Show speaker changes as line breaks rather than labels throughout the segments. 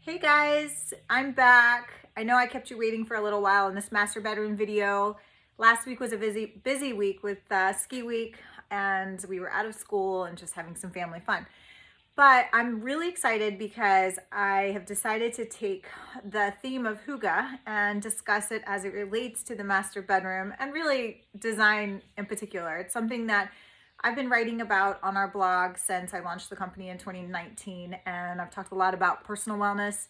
Hey guys, I'm back. I know I kept you waiting for a little while in this master bedroom video. Last week was a busy week with ski week, and we were out of school and just having some family fun. But I'm really excited because I have decided to take the theme of Hygge and discuss it as it relates to the master bedroom and really design in particular. It's something that I've been writing about on our blog since I launched the company in 2019, and I've talked a lot about personal wellness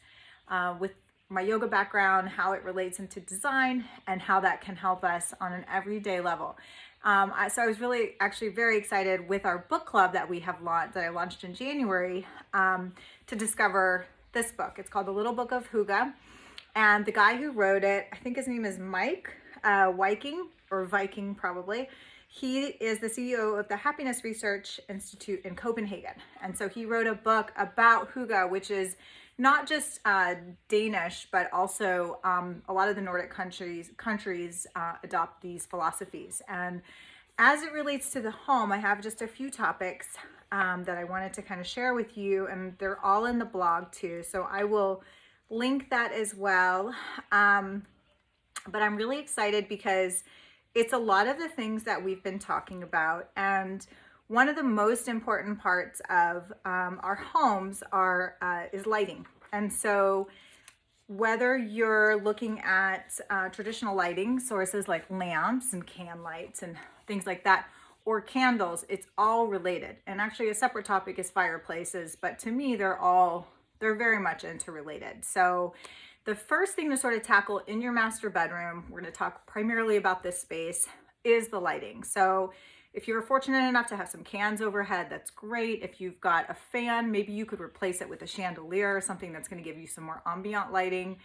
with my yoga background, how it relates into design, and how that can help us on an everyday level. So I was really actually very excited with our book club that we have launched, that I launched in January, to discover this book. It's called The Little Book of Hygge, and the guy who wrote it, I think his name is Mike Viking, or Viking probably. He is the CEO of the Happiness Research Institute in Copenhagen. And so he wrote a book about Hygge, which is not just Danish, but also a lot of the Nordic countries adopt these philosophies. And as it relates to the home, I have just a few topics that I wanted to kind of share with you, and they're all in the blog too. So I will link that as well. But I'm really excited because it's a lot of the things that we've been talking about. And one of the most important parts of our homes is lighting. And so whether you're looking at traditional lighting sources like lamps and can lights and things like that, or candles, it's all related. And actually a separate topic is fireplaces, but to me, they're very much interrelated. So the first thing to sort of tackle in your master bedroom, we're going to talk primarily about this space, is the lighting. So if you're fortunate enough to have some cans overhead, that's great. If you've got a fan, maybe you could replace it with a chandelier or something that's going to give you some more ambient lighting.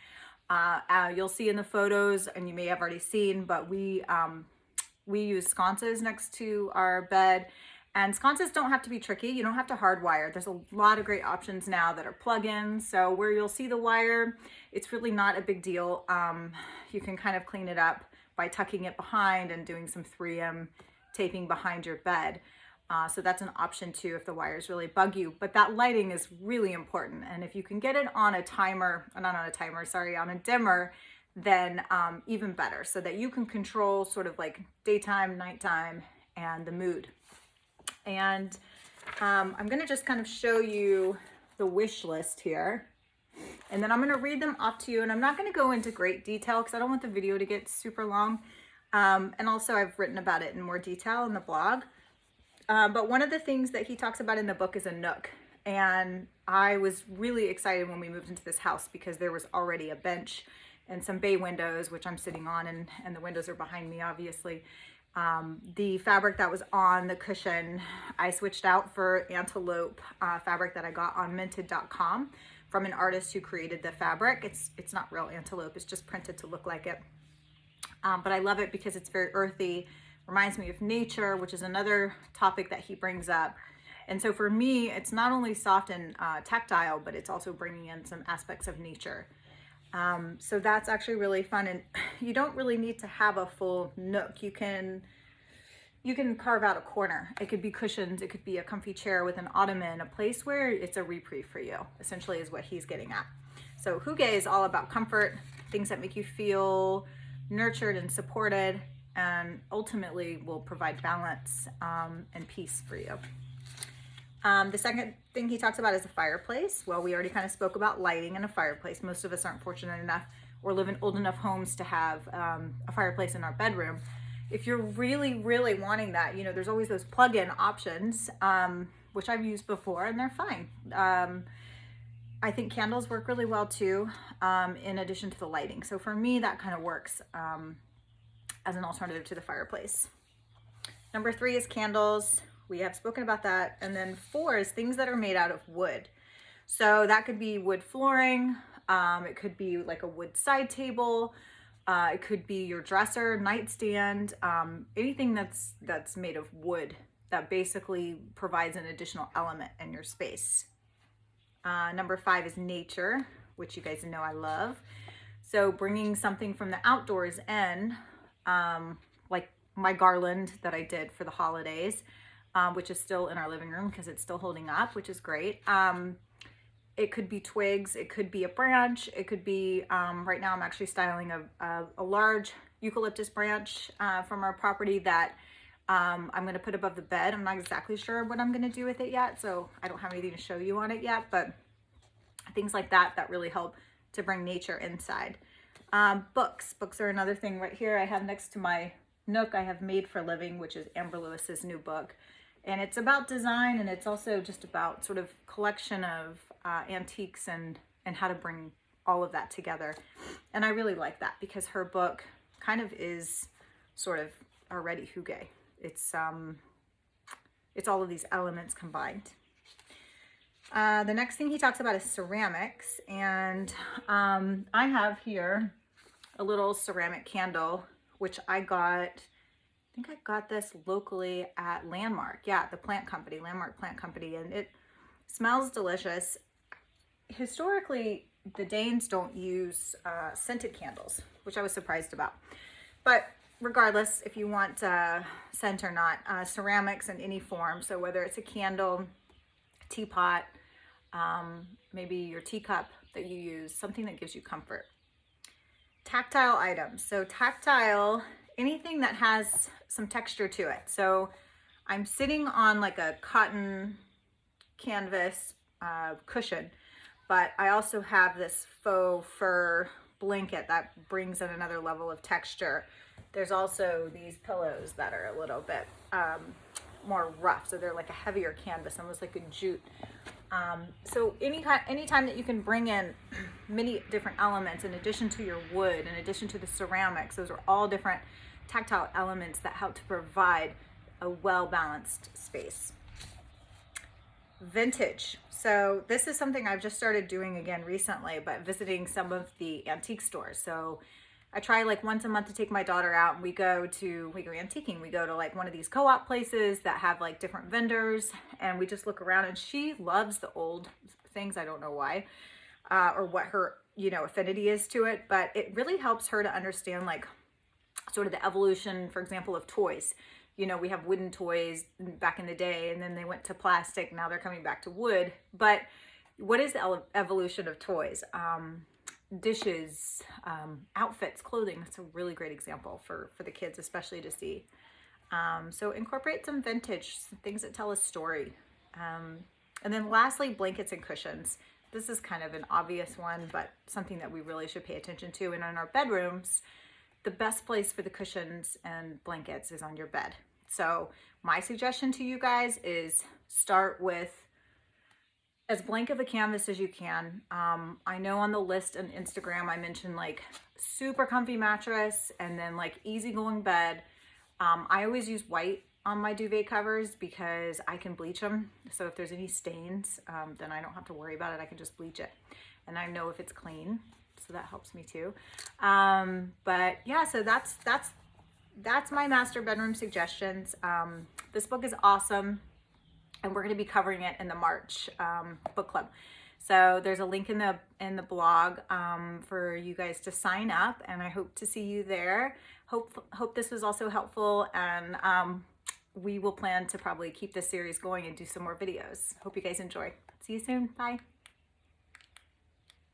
You'll see in the photos, and you may have already seen, but we use sconces next to our bed. And sconces don't have to be tricky. You don't have to hardwire. There's a lot of great options now that are plug-ins. So where you'll see the wire, it's really not a big deal. You can kind of clean it up by tucking it behind and doing some 3M taping behind your bed. So that's an option too if the wires really bug you. But that lighting is really important. And if you can get it on a timer, not on a timer, sorry, on a dimmer, then even better, so that you can control sort of like daytime, nighttime, and the mood. And I'm going to just kind of show you the wish list here, and then I'm going to read them off to you. And I'm not going to go into great detail because I don't want the video to get super long. And also I've written about it in more detail in the blog. But one of the things that he talks about in the book is a nook. And I was really excited when we moved into this house because there was already a bench and some bay windows, which I'm sitting on, and the windows are behind me, obviously. The fabric that was on the cushion, I switched out for antelope fabric that I got on minted.com from an artist who created the fabric. It's not real antelope, it's just printed to look like it. But I love it because it's very earthy, reminds me of nature, which is another topic that he brings up. And so for me, it's not only soft and tactile, but it's also bringing in some aspects of nature. So that's actually really fun, and you don't really need to have a full nook. You can carve out a corner. It could be cushions, it could be a comfy chair with an ottoman, a place where it's a reprieve for you, essentially is what he's getting at. So Hygge is all about comfort, things that make you feel nurtured and supported, and ultimately will provide balance and peace for you. The second thing he talks about is a fireplace. Well, we already kind of spoke about lighting and a fireplace. Most of us aren't fortunate enough or live in old enough homes to have a fireplace in our bedroom. If you're really, really wanting that, you know, there's always those plug-in options, which I've used before, and they're fine. I think candles work really well too, in addition to the lighting. So for me, that kind of works as an alternative to the fireplace. Number 3 is candles. We have spoken about that. And then 4 is things that are made out of wood. So that could be wood flooring. It could be like a wood side table. It could be your dresser, nightstand, anything that's made of wood that basically provides an additional element in your space. Number 5 is nature, which you guys know I love. So bringing something from the outdoors in, like my garland that I did for the holidays, which is still in our living room because it's still holding up, which is great. It could be twigs, it could be a branch, it could be, right now I'm actually styling a large eucalyptus branch from our property that I'm going to put above the bed. I'm not exactly sure what I'm going to do with it yet, so I don't have anything to show you on it yet, but things like that really help to bring nature inside. Books are another thing. Right here I have next to my nook, I have Made for Living, which is Amber Lewis's new book. And it's about design, and it's also just about sort of collection of antiques and how to bring all of that together. And I really like that because her book kind of is sort of already Hygge. It's all of these elements combined. The next thing he talks about is ceramics, and I have here a little ceramic candle, which I think I got this locally at Landmark. Yeah, the plant company, Landmark Plant Company, and it smells delicious. Historically, the Danes don't use scented candles, which I was surprised about. But regardless, if you want scent or not, ceramics in any form, so whether it's a candle, teapot, maybe your teacup that you use, something that gives you comfort. Tactile items. So tactile, anything that has some texture to it. So I'm sitting on like a cotton canvas cushion, but I also have this faux fur blanket that brings in another level of texture. There's also these pillows that are a little bit more rough, so they're like a heavier canvas, almost like a jute. So anytime that you can bring in many different elements in addition to your wood, in addition to the ceramics, those are all different tactile elements that help to provide a well-balanced space. Vintage. So this is something I've just started doing again recently, but visiting some of the antique stores. So I try like once a month to take my daughter out, and we go antiquing. We go to like one of these co-op places that have like different vendors, and we just look around, and she loves the old things. I don't know why, or what her, affinity is to it, but it really helps her to understand like sort of the evolution, for example, of toys. We have wooden toys back in the day, and then they went to plastic. Now they're coming back to wood. But what is the evolution of toys? Dishes, outfits, clothing. That's a really great example for the kids, especially to see. So incorporate some vintage, some things that tell a story. And then lastly, blankets and cushions. This is kind of an obvious one, but something that we really should pay attention to. And in our bedrooms, the best place for the cushions and blankets is on your bed. So my suggestion to you guys is start with as blank of a canvas as you can. I know on the list on Instagram, I mentioned like super comfy mattress and then like easygoing bed. I always use white on my duvet covers because I can bleach them. So if there's any stains, then I don't have to worry about it. I can just bleach it. And I know if it's clean, so that helps me too. But yeah, so that's my master bedroom suggestions. This book is awesome, and we're going to be covering it in the March book club. So there's a link in the blog for you guys to sign up, and I hope to see you there. Hope this was also helpful, and we will plan to probably keep this series going and do some more videos. Hope you guys enjoy. See you soon. Bye.